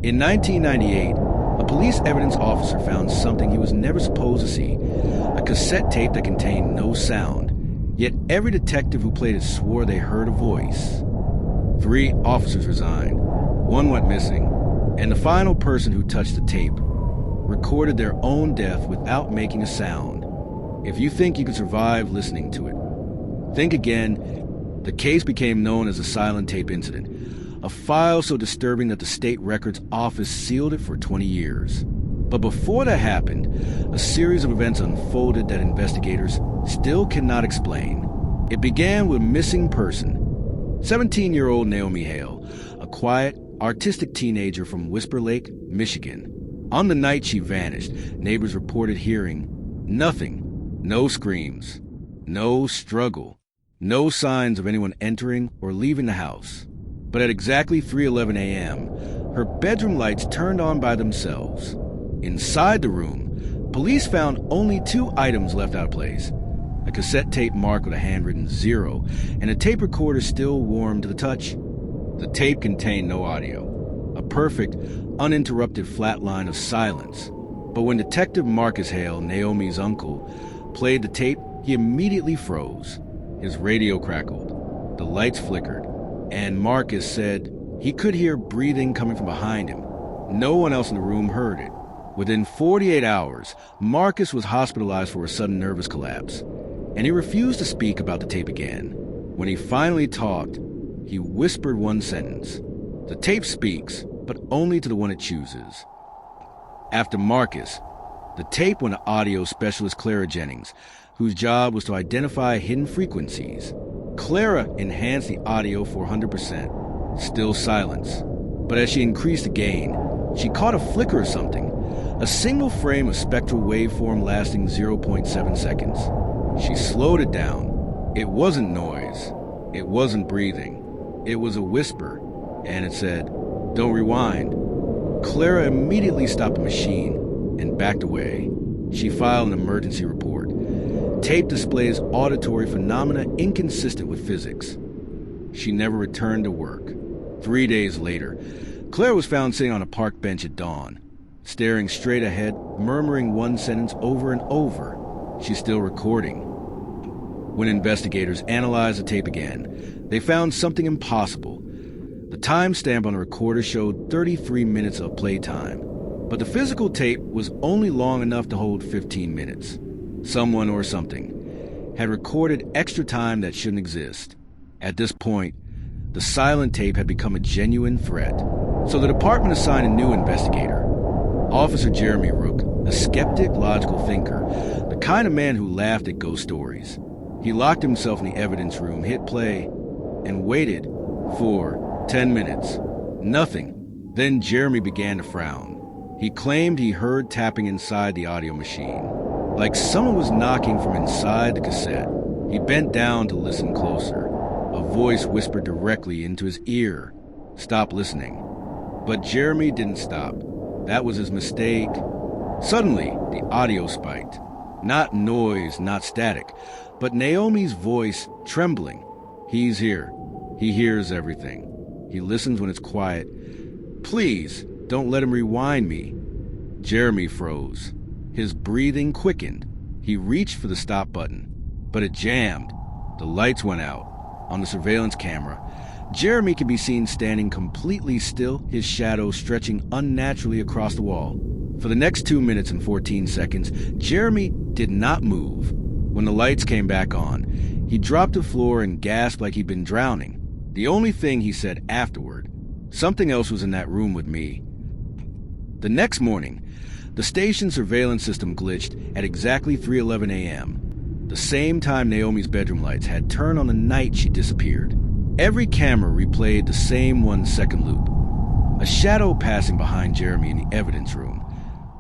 In 1998, a police evidence officer found something he was never supposed to see, a cassette tape that contained no sound. Yet every detective who played it swore they heard a voice. 3 officers resigned, 1 went missing, and the final person who touched the tape recorded their own death without making a sound. If you think you could survive listening to it, think again. The case became known as the silent tape incident, a file so disturbing that the state records office sealed it for 20 years. But before that happened, a series of events unfolded that investigators still cannot explain. It began with a missing person. 17-year-old Naomi Hale, a quiet, artistic teenager from Whisper Lake, Michigan. On the night she vanished, neighbors reported hearing nothing. No screams, no struggle, no signs of anyone entering or leaving the house. But at exactly 3:11 a.m., her bedroom lights turned on by themselves. Inside the room, police found only 2 items left out of place: a cassette tape marked with a handwritten 0, and a tape recorder still warm to the touch. The tape contained no audio, a perfect, uninterrupted flat line of silence. But when Detective Marcus Hale, Naomi's uncle, played the tape, he immediately froze. His radio crackled, the lights flickered, and Marcus said he could hear breathing coming from behind him. No one else in the room heard it. Within 48 hours, Marcus was hospitalized for a sudden nervous collapse, and he refused to speak about the tape again. When he finally talked, he whispered one sentence: "The tape speaks, but only to the one it chooses." After Marcus, the tape went to audio specialist Clara Jennings, whose job was to identify hidden frequencies. Clara enhanced the audio 400%, still silence. But as she increased the gain, she caught a flicker of something, a single frame of spectral waveform lasting 0.7 seconds. She slowed it down. It wasn't noise. It wasn't breathing. It was a whisper, and it said, "Don't rewind." Clara immediately stopped the machine and backed away. She filed an emergency report. Tape displays auditory phenomena inconsistent with physics. She never returned to work. 3 days later, Claire was found sitting on a park bench at dawn, staring straight ahead, murmuring one sentence over and over. She's still recording. When investigators analyzed the tape again, they found something impossible. The timestamp on the recorder showed 33 minutes of playtime, but the physical tape was only long enough to hold 15 minutes. Someone or something had recorded extra time that shouldn't exist. At this point, the silent tape had become a genuine threat. So the department assigned a new investigator, Officer Jeremy Rook, a skeptic, logical thinker, the kind of man who laughed at ghost stories. He locked himself in the evidence room, hit play, and waited for 10 minutes. Nothing. Then Jeremy began to frown. He claimed he heard tapping inside the audio machine, like someone was knocking from inside the cassette. He bent down to listen closer. A voice whispered directly into his ear, "Stop listening." But Jeremy didn't stop. That was his mistake. Suddenly, the audio spiked. Not noise, not static, but Naomi's voice trembling. "He's here. He hears everything. He listens when it's quiet. Please, don't let him rewind me." Jeremy froze. His breathing quickened. He reached for the stop button, but it jammed. The lights went out. On the surveillance camera, Jeremy could be seen standing completely still, his shadow stretching unnaturally across the wall. For the next 2 minutes and 14 seconds, Jeremy did not move. When the lights came back on, he dropped to the floor and gasped like he'd been drowning. The only thing he said afterward, "Something else was in that room with me." The next morning, the station's surveillance system glitched at exactly 3:11 a.m., the same time Naomi's bedroom lights had turned on the night she disappeared. Every camera replayed the same 1-second loop. A shadow passing behind Jeremy in the evidence room,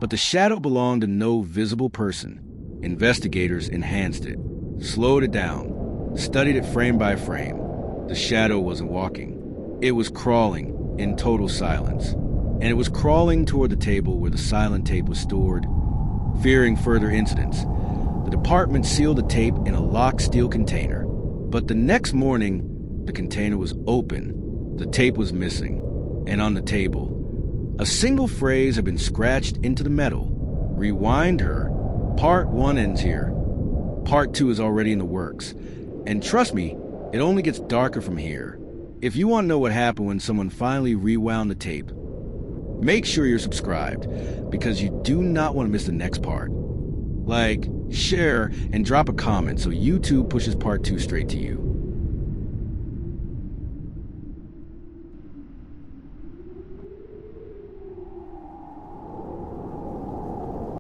but the shadow belonged to no visible person. Investigators enhanced it, slowed it down, studied it frame by frame. The shadow wasn't walking. It was crawling in total silence, and it was crawling toward the table where the silent tape was stored. Fearing further incidents, the department sealed the tape in a locked steel container. But the next morning, the container was open. The tape was missing, and on the table, A single phrase had been scratched into the metal. Rewind her. Part 1 ends here. Part 2 is already in the works. And trust me, it only gets darker from here. If you want to know what happened when someone finally rewound the tape, make sure you're subscribed, because you do not want to miss the next part. Like, share, and drop a comment so YouTube pushes part 2 straight to you.